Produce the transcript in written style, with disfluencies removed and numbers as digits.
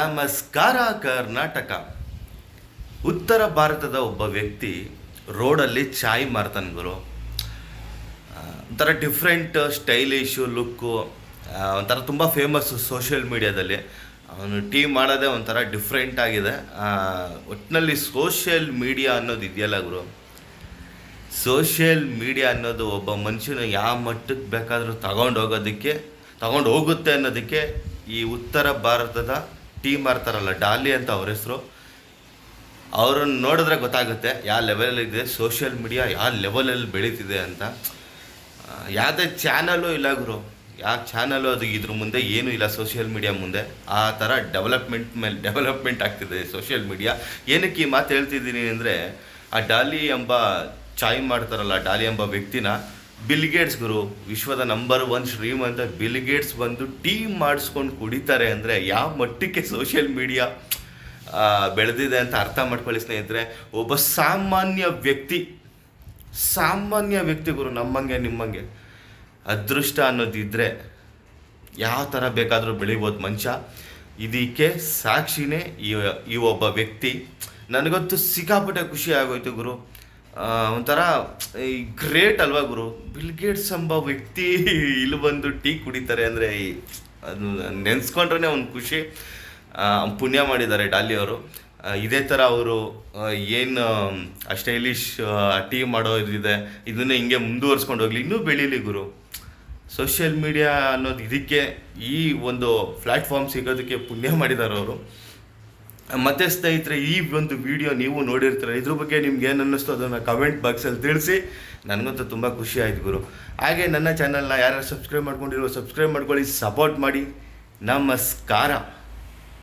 ನಮಸ್ಕಾರ ಕರ್ನಾಟಕ. ಉತ್ತರ ಭಾರತದ ಒಬ್ಬ ವ್ಯಕ್ತಿ ರೋಡಲ್ಲಿ ಚಾಯ್ ಮಾರ್ತಾನೆ ಗುರು. ಒಂಥರ ಡಿಫ್ರೆಂಟ್ ಸ್ಟೈಲಿಶು ಲುಕ್ಕು, ಒಂಥರ ತುಂಬ ಫೇಮಸ್ಸು ಸೋಷಿಯಲ್ ಮೀಡ್ಯಾದಲ್ಲಿ. ಅವನು ಟೀ ಮಾಡೋದೇ ಒಂಥರ ಡಿಫ್ರೆಂಟ್ ಆಗಿದೆ. ಒಟ್ಟಿನಲ್ಲಿ ಸೋಷಿಯಲ್ ಮೀಡಿಯಾ ಅನ್ನೋದು ಇದೆಯಲ್ಲ ಗುರು, ಸೋಷಿಯಲ್ ಮೀಡಿಯಾ ಅನ್ನೋದು ಒಬ್ಬ ಮನುಷ್ಯನ ಯಾವ ಮಟ್ಟಕ್ಕೆ ಬೇಕಾದರೂ ತಗೊಂಡು ಹೋಗುತ್ತೆ ಅನ್ನೋದಕ್ಕೆ ಈ ಉತ್ತರ ಭಾರತದ ಟೀ ಮಾರ್ತಾರಲ್ಲ, ಡಾಲಿ ಅಂತ ಅವ್ರ ಹೆಸರು. ಅವ್ರನ್ನ ನೋಡಿದ್ರೆ ಗೊತ್ತಾಗುತ್ತೆ ಯಾವ ಲೆವೆಲಲ್ಲಿದೆ ಸೋಷಿಯಲ್ ಮೀಡಿಯಾ, ಯಾವ ಲೆವೆಲಲ್ಲಿ ಬೆಳೀತಿದೆ ಅಂತ. ಯಾವುದೇ ಚಾನಲು ಇಲ್ಲ ಗುರು, ಯಾವ ಚಾನಲು ಅದು ಇದ್ರ ಮುಂದೆ ಏನೂ ಇಲ್ಲ ಸೋಷಿಯಲ್ ಮೀಡಿಯಾ ಮುಂದೆ. ಆ ಥರ ಡೆವಲಪ್ಮೆಂಟ್ ಆಗ್ತಿದೆ ಸೋಷಿಯಲ್ ಮೀಡಿಯಾ. ಏನಕ್ಕೆ ಈ ಮಾತು ಹೇಳ್ತಿದ್ದೀನಿ ಅಂದರೆ, ಆ ಡಾಲಿ ಎಂಬ ಚಾಯ್ ಮಾಡ್ತಾರಲ್ಲ, ಡಾಲಿ ಎಂಬ ವ್ಯಕ್ತಿನ ಬಿಲ್ಗೇಟ್ಸ್ ಗುರು, ವಿಶ್ವದ ನಂಬರ್ 1 ಶ್ರೀಮಂತ ಬಿಲ್ಗೇಟ್ಸ್ ಬಂದು ಟೀ ಮಾಡಿಸ್ಕೊಂಡು ಕುಡಿತಾರೆ ಅಂದರೆ ಯಾವ ಮಟ್ಟಕ್ಕೆ ಸೋಷಿಯಲ್ ಮೀಡಿಯಾ ಬೆಳೆದಿದೆ ಅಂತ ಅರ್ಥ ಮಾಡ್ಕೊಳ್ಳಿ ಸ್ನೇಹಿತರೆ. ಒಬ್ಬ ಸಾಮಾನ್ಯ ವ್ಯಕ್ತಿ ಗುರು, ನಮ್ಮಂಗೆ ನಿಮ್ಮಂಗೆ ಅದೃಷ್ಟ ಅನ್ನೋದಿದ್ದರೆ ಯಾವ ಥರ ಬೇಕಾದರೂ ಬೆಳಿಬೋದು ಮನುಷ್ಯ. ಇದಕ್ಕೆ ಸಾಕ್ಷಿನೇ ಈ ಒಬ್ಬ ವ್ಯಕ್ತಿ. ನನಗಂತೂ ಸಿಕ್ಕಾಪಟ್ಟೆ ಖುಷಿ ಆಗೋಯ್ತು ಗುರು. ಒಂಥರ ಗ್ರೇಟ್ ಅಲ್ವಾ ಗುರು, ಬಿಲ್ಗೇಟ್ಸ್ ಎಂಬ ವ್ಯಕ್ತಿ ಇಲ್ಲಿ ಬಂದು ಟೀ ಕುಡಿತಾರೆ ಅಂದರೆ ಅದು ನೆನೆಸ್ಕೊಂಡ್ರೆ ಒಂದು ಖುಷಿ. ಪುಣ್ಯ ಮಾಡಿದ್ದಾರೆ ಡಾಲಿ ಅವರು. ಇದೇ ಥರ ಅವರು ಏನು ಸ್ಟೈಲಿಶ್ ಟೀ ಮಾಡೋ ಇದಿದೆ, ಇದನ್ನೇ ಹಿಂಗೆ ಮುಂದುವರ್ಸ್ಕೊಂಡು ಹೋಗಲಿ, ಇನ್ನೂ ಬೆಳೀಲಿ ಗುರು. ಸೋಷಿಯಲ್ ಮೀಡಿಯಾ ಅನ್ನೋದು ಇದಕ್ಕೆ ಈ ಒಂದು ಪ್ಲ್ಯಾಟ್ಫಾರ್ಮ್ ಸಿಗೋದಕ್ಕೆ ಪುಣ್ಯ ಮಾಡಿದ್ದಾರೆ ಅವರು. ಮತ್ತು ಸ್ನೇಹಿತರೆ, ಈ ಒಂದು ವಿಡಿಯೋ ನೀವು ನೋಡಿರ್ತೀರ, ಇದ್ರ ಬಗ್ಗೆ ನಿಮ್ಗೆ ಏನು ಅನ್ನಿಸ್ತು ಅದನ್ನು ಕಮೆಂಟ್ ಬಾಕ್ಸಲ್ಲಿ ತಿಳಿಸಿ. ನನಗಂತೂ ತುಂಬ ಖುಷಿ ಆಯ್ತು ಗುರು. ಹಾಗೆ ನನ್ನ ಚಾನಲ್ನ ಯಾರು ಸಬ್ಸ್ಕ್ರೈಬ್ ಮಾಡ್ಕೊಂಡಿರೋ ಸಬ್ಸ್ಕ್ರೈಬ್ ಮಾಡ್ಕೊಳ್ಳಿ, ಸಪೋರ್ಟ್ ಮಾಡಿ. ನಮಸ್ಕಾರ.